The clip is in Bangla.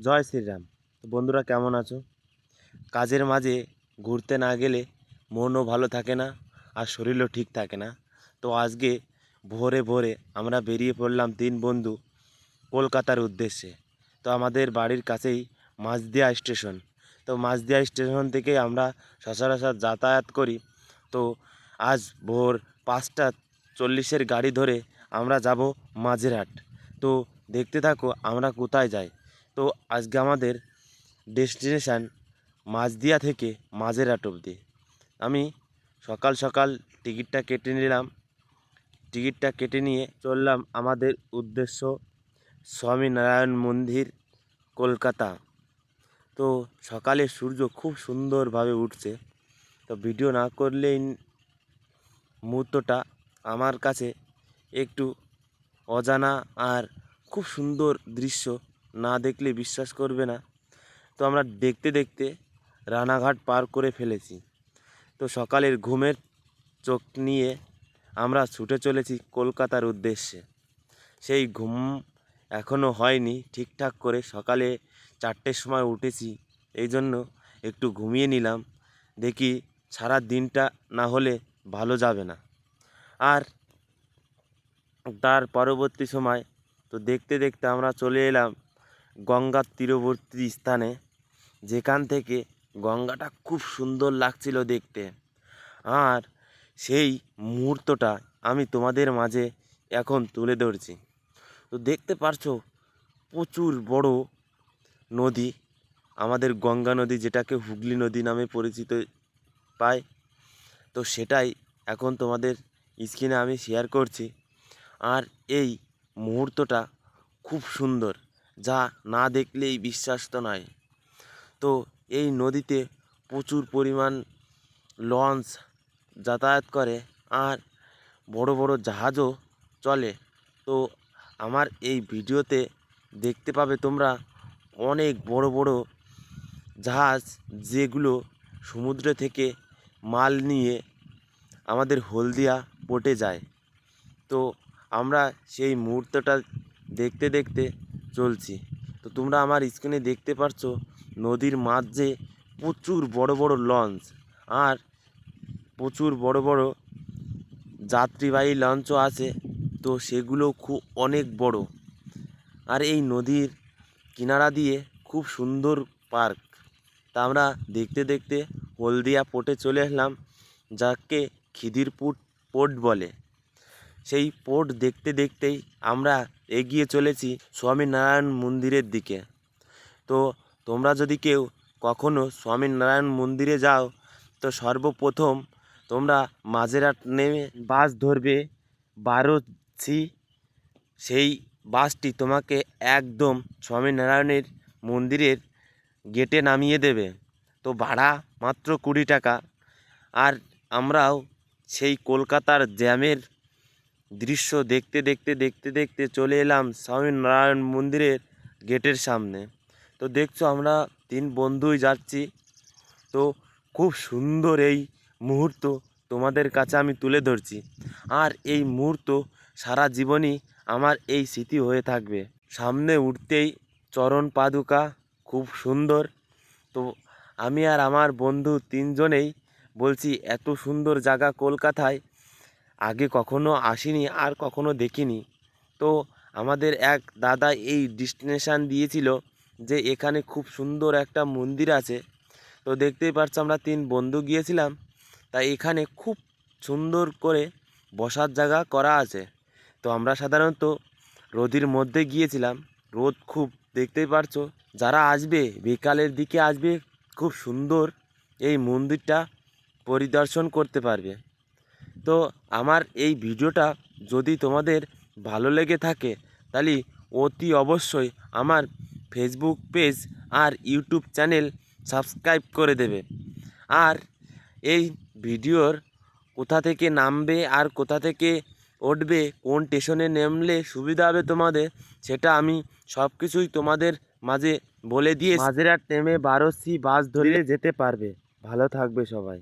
জয় শ্রীরাম। তো বন্ধুরা, কেমন আছো? কাজের মাঝে ঘুরতে না গেলে মনও ভালো থাকে না আর শরীরও ঠিক থাকে না। তো আজকে ভোরে ভোরে আমরা বেরিয়ে পড়লাম 3 বন্ধু কলকাতার উদ্দেশ্যে। তো আমাদের বাড়ির কাছেই মাঝদিয়া স্টেশন। তো মাঝদিয়া স্টেশন থেকে আমরা সচরাচর যাতায়াত করি। তো আজ ভোর 5টা 40-এর গাড়ি ধরে আমরা যাব মাঝেরহাট। তো দেখতে থাকো আমরা কোথায় যাই। তো আজকে আমাদের ডেস্টিনেশান মাঝদিয়া থেকে মাঝেরহাট অবধি। আমি সকাল সকাল টিকিটটা কেটে নিলাম। টিকিটটা কেটে নিয়ে চললাম আমাদের উদ্দেশ্য স্বামীনারায়ণ মন্দির, কলকাতা। তো সকালে সূর্য খুব সুন্দরভাবে উঠছে। তো ভিডিও না করলেই মুহূর্তটা আমার কাছে একটু অজানা আর খুব সুন্দর দৃশ্য, না দেখলে বিশ্বাস করবে না। তো আমরা দেখতে দেখতে রানাঘাট পার করে ফেলেছি। তো সকালের ঘুমের চোখ নিয়ে আমরা ছুটে চলেছি কলকাতার উদ্দেশ্যে। সেই ঘুম এখনও হয়নি ঠিকঠাক করে। সকালে 4টের সময় উঠেছি, এই জন্য একটু ঘুমিয়ে নিলাম। দেখি সারা দিনটা না হলে ভালো যাবে না। আর তার পরবর্তী সময় তো দেখতে দেখতে আমরা চলে এলাম গঙ্গার তীরবর্তী স্থানে, যেখান থেকে গঙ্গাটা খুব সুন্দর লাগছিল দেখতে। আর সেই মুহূর্তটা আমি তোমাদের মাঝে এখন তুলে ধরছি। তো দেখতে পারছো প্রচুর বড় নদী, আমাদের গঙ্গা নদী, যেটাকে হুগলি নদী নামে পরিচিত পায়। তো সেটাই এখন তোমাদের স্ক্রিনে আমি শেয়ার করছি। আর এই মুহূর্তটা খুব সুন্দর, যা না দেখলেই বিশ্বাস তো নয়। তো এই নদীতে প্রচুর পরিমাণ লঞ্চ যাতায়াত করে আর বড় বড় জাহাজও চলে। তো আমার এই ভিডিওতে দেখতে পাবে তোমরা অনেক বড় বড় জাহাজ, যেগুলো সমুদ্র থেকে মাল নিয়ে আমাদের হলদিয়া পোর্টে যায়। তো আমরা সেই মুহূর্তটা দেখতে দেখতে চলছি। তো তোমরা আমার স্ক্রিনে দেখতে পাচ্ছ নদীর মাঝে প্রচুর বড় বড় লঞ্চ আর প্রচুর বড় বড় যাত্রীবাহী লঞ্চও আছে। তো সেগুলো খুব অনেক বড়। আর এই নদীর কিনারা দিয়ে খুব সুন্দর পার্ক। তা আমরা দেখতে দেখতে হলদিয়া পোর্টে চলে আসলাম, যাকে খিদিরপুর পোর্ট বলে। সেই পোর্ট দেখতে দেখতেই আমরা এগিয়ে চলেছি স্বামীনারায়ণ মন্দিরের দিকে। তো তোমরা যদি কেউ কখনো স্বামীনারায়ণ মন্দিরে যাও, তো সর্বপ্রথম তোমরা মাঝেরহাট নেমে বাস ধরবে 12C। সেই বাসটি তোমাকে একদম স্বামীনারায়ণের মন্দিরের গেটে নামিয়ে দেবে। তো ভাড়া মাত্র 20 টাকা। আর আমরাও সেই কলকাতার জ্যামের দৃশ্য দেখতে দেখতে দেখতে দেখতে চলে এলাম স্বামীনারায়ণ মন্দিরের গেটের সামনে। তো দেখছো আমরা 3 বন্ধুই যাচ্ছি। তো খুব সুন্দর এই মুহূর্ত তোমাদের কাছে আমি তুলে ধরছি। আর এই মুহূর্ত সারা জীবনই আমার এই স্মৃতি হয়ে থাকবে। সামনে উঠতেই চরণ পাদুকা খুব সুন্দর। তো আমি আর আমার বন্ধু 3জনেই বলছি, এত সুন্দর জায়গা কলকাতায় আগে কখনো আসিনি আর কখনো দেখিনি। তো আমাদের এক দাদা এই ডেস্টিনেশান দিয়েছিল যে এখানে খুব সুন্দর একটা মন্দির আছে। তো দেখতেই পাচ্ছ আমরা 3 বন্ধু গিয়েছিলাম। তাই এখানে খুব সুন্দর করে বসার জায়গা করা আছে। তো আমরা সাধারণত রোদের মধ্যে গিয়েছিলাম, রোদ খুব, দেখতেই পারছো। যারা আসবে বিকালের দিকে আসবে, খুব সুন্দর এই মন্দিরটা পরিদর্শন করতে পারবে। তো আমার এই ভিডিওটা যদি তোমাদের ভালো লেগে থাকে, তাহলে অতি অবশ্যই আমার ফেসবুক পেজ আর ইউটিউব চ্যানেল সাবস্ক্রাইব করে দেবে। আর এই ভিডিওর কোথা থেকে নামবে আর কোথা থেকে উঠবে, কোন স্টেশনে নামলে সুবিধা হবে তোমাদের, সেটা আমি সব কিছুই তোমাদের মাঝে বলে দিয়ে মাঝেরহাট নেমে 12C বাস ধরে যেতে পারবে। ভালো থাকবে সবাই।